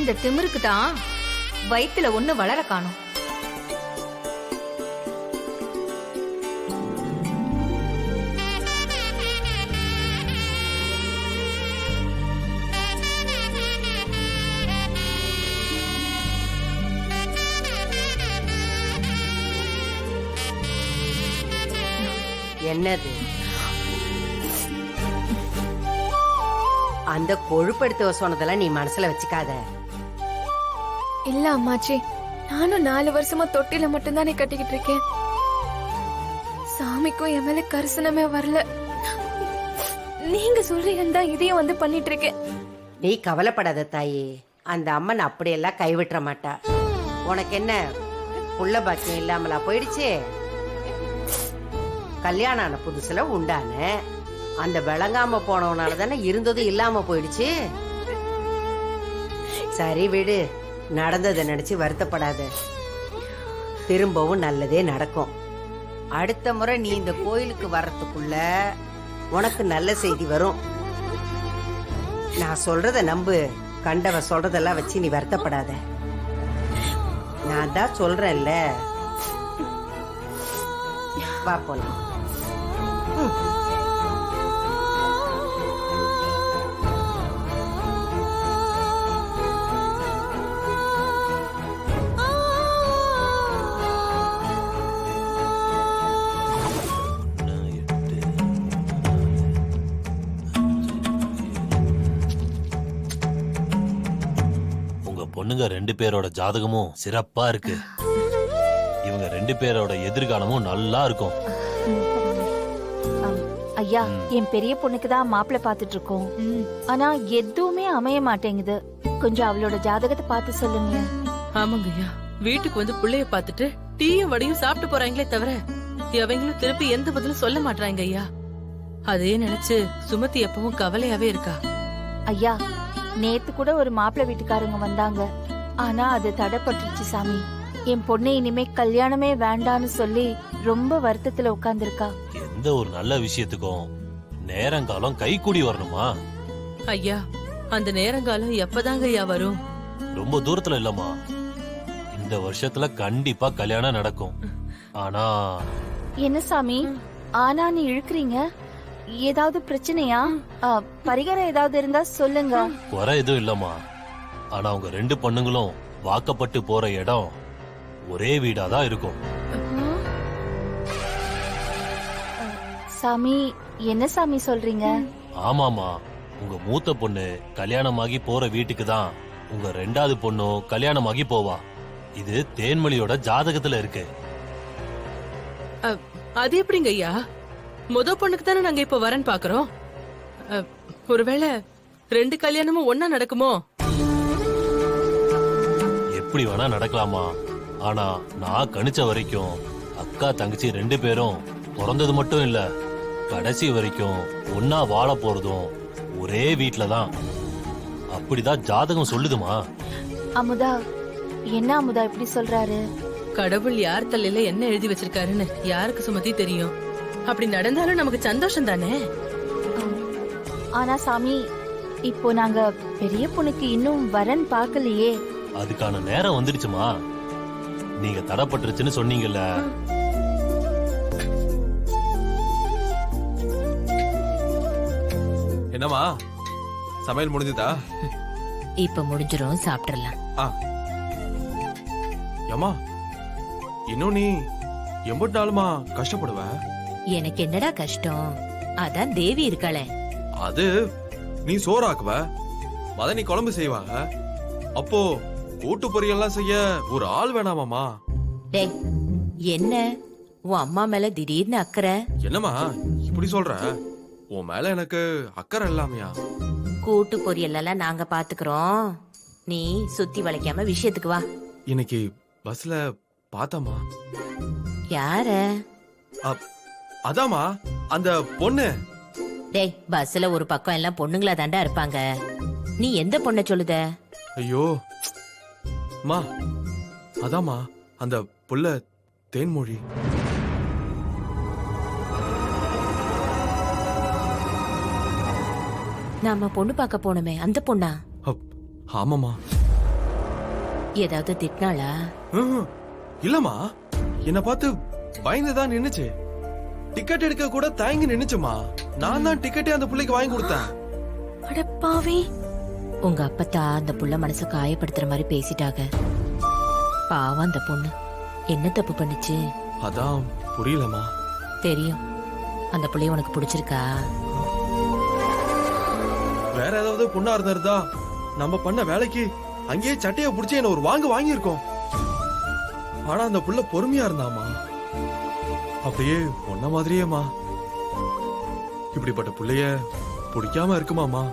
இந்த திமிருக்கு தான் வயித்துல ஒண்ணு வளர காணும். என்னது அந்த கொழுப்படுத்த சொன்னதெல்லாம் நீ மனசுல வச்சுக்காத. இல்ல அம்மாச்சி, நானும் 4 வருஷமா தொட்டில மட்டும்தானே கட்டிக்கிட்டு இருக்கேன். சாமிக்கும் என் மேல கரிசனமே வரல. நீங்க சொல்றீங்கன்னு தான் இதையும் வந்து பண்ணிட்டு இருக்கேன். நீ கவலைப்படாத தாயி, அந்த அம்மன் அப்படியெல்லாம் கைவிட்டுற மாட்டா. உனக்கு என்ன புள்ள பாக்கியம் இல்லாமலா போயிடுச்சு? கல்யாணம் ஆன புதுசுல உண்டான அந்த விளங்காம போனவனால தானே இருந்ததும் இல்லாம போயிடுச்சு. சரி விடு, நடந்ததை நினைச்சு வருத்தப்படாத. திரும்பவும் நல்லதே நடக்கும். அடுத்த முறை நீ இந்த கோயிலுக்கு வர்றதுக்குள்ள உனக்கு நல்ல செய்தி வரும். நான் சொல்றத நம்பு. கண்டவ சொல்றதெல்லாம் வச்சு நீ வருத்தப்படாத. நான் தான் சொல்றேன்ல. வா போலாம். பொண்ணுங்க 2 பேரோட ஜாதகமும் சிறப்பா இருக்கு. இவங்க 2 பேரோட எதிர்காலமும் நல்லா இருக்கும். ஐயா, என் பெரிய பொண்ணுக்கு தான் மாப்பிள்ளை பாத்துட்டு இருக்கோம். ஆனா எதுவுமே அமைய மாட்டேங்குது. கொஞ்சம் அவளோட ஜாதகத்தை பார்த்து சொல்லுங்க. ஆமாங்க ஐயா, வீட்டுக்கு வந்து பிள்ளைய பாத்துட்டு டீயும் வடையும் சாப்பிட்டு போறாங்களே தவிர அவங்களும் திருப்பி எந்த பதிலும் சொல்ல மாட்டாங்க ஐயா. அதே நினைச்சு சுமதி எப்பவும் கவலையாவே இருக்கா. ஐயா, நேத்து கூட ஒரு மாப்பிள்ளை வீட்டுக்காரங்க வந்தாங்க. ஆனா அது தடைப்பட்டுருச்சு சாமி. என் பொண்ணு இனிமே கல்யாணமே வேண்டான்னு சொல்லி ரொம்ப வருத்தத்துல உட்கார்ந்துருக்கா. எந்த ஒரு நல்ல விஷயத்துக்கும் நேரங்காலம் கை கூடி வரணுமா? ஐயா, அந்த நேரங்காலம் எப்பதாங்க ஐயா வரும்? ரொம்ப தூரத்துல இல்லம்மா, இந்த வருஷத்துல கண்டிப்பா கல்யாணம் நடக்கும். ஆனா என்ன சாமி ஆனான்னு இழுக்கிறீங்க? ஏதாவது பிரச்சனையா? பரிகாரம் ஏதாவது இருந்தா சொல்லுங்க. குறை எதுவும் இல்லம்மா. ஆனா அவங்க 2 பொண்ணுங்களும் வாக்கப்பட்டு போற இடம் ஒரே வீடாதான் இருக்கும். சாமி, என்ன சாமி சொல்றீங்க? ஆமாமா, உங்க மூத்த பொண்ணு கல்யாணமாகி போற வீட்டுக்கு தான் உங்க 2வது பொண்ணும் கல்யாணமாகி போவா. இது தேன்மொழியோட ஜாதகத்துல இருக்கு. அது எப்படிங்க ஐயா? முத பொண்ணுக்கு தானே நாங்க இப்ப வரேன்னு பாக்குறோம். ஒருவேளை 2 கல்யாணமும் ஒன்னா நடக்குமோ? எப்படி வேணா நடக்கலாமா. ஆனா நான் கணிச்ச வரைக்கும் அக்கா தங்கச்சி 2 பேரும் பிறந்தது மட்டும் இல்ல, கடைசி வரைக்கும் ஒன்னா வாழ போறதும் ஒரே வீட்டுலதான். அப்படிதான் ஜாதகம் சொல்லுதுமா. அமுதா, என்ன அமுதா இப்படி சொல்றாரு? கடவுள் யார் தலையில என்ன எழுதி வச்சிருக்காருன்னு யாருக்கு சுமதி தெரியும். அப்படி நடந்தாலும் நமக்கு சந்தோஷம் தானே. ஆனா சாமி, இப்போ நாங்க பெரிய பொண்ணுக்கு இன்னும் வரன் பார்க்கலையே. அதுக்கான நேரம் வந்துடுச்சுமா. நீங்க தடப்பட்டுருச்சுன்னு சொன்னீங்கல்ல. என்னமா சமையல் முடிஞ்சதா? இப்ப முடிஞ்சிரும், சாப்பிடலாம். ஏமா இன்னும் நீ எம்பட்டு நாளுமா கஷ்டப்படுவ? எனக்கு என்னடா கஷ்டம்? அதான் தேவி இருக்காளே. அது நீ சோறாக்குவ, மதனி குழம்பு செய்வாங்க. அப்போ கூட்டு பொரியல்லாம் செய்ய ஒரு ஆள் வேணாமாமா? டேய், என்ன உன் அம்மா மேல திடீர்னு அக்கறை? என்னம்மா இப்படி சொல்ற? உன் மேல எனக்கு அக்கறை இல்லாமையா? கூட்டு பொரியல் எல்லாம் நாங்க பாத்துக்கிறோம். நீ சுத்தி வளைக்காம விஷயத்துக்கு வா. இன்னைக்கு பஸ்ல பார்த்தமா? யார? அதாமா அந்த பொண்ணு. டேய், பஸ்ல ஒரு பக்கம் எல்லாம் பொண்ணுங்களா தாண்டா இருப்பாங்க. நீ எந்த பொண்ண சொல்லுத? ஐயோ மா, அதாமா அந்த புள்ள தேன்மொழி. நாம பொண்ணு பார்க்க போனோமே அந்த பொண்ணா? ஆமாமா. ஏதாவது திட்டினாளா? ம்ஹும். இல்லம்மா, என்ன பார்த்து பயந்துதான் நின்னுச்சு. டிக்கெட் எடுக்க கூட தயங்கி நின்னுச்சுமா. நான் தான் டிக்கெட்டே அந்த பிள்ளைக்கு வாங்கி கொடுத்தேன். அடப்பாவி. உங்க அப்பத்தா அந்த புள்ள மனச காயப்படுத்துற மாதிரி பேசிட்டாங்க. பாவம் அந்த பொண்ணு என்ன தப்பு பண்ணுச்சு? அதான் புரியலமா. தெரியும். அந்த புள்ளைய உனக்கு பிடிச்சிருக்கா? வேற ஏதாவது பொண்ணா இருந்திருந்தா நம்ம பண்ண வேலைக்கு அங்கேயே சட்டைய புடிச்சு என்ன ஒரு வாங்கியிருக்கோம். ஆனா அந்த புள்ள பொறுமையா இருந்தாமா. அப்படியே பொண்ண மாதிரியேமா. இப்படிப்பட்ட புள்ளைய பிடிக்காம இருக்குமாமா?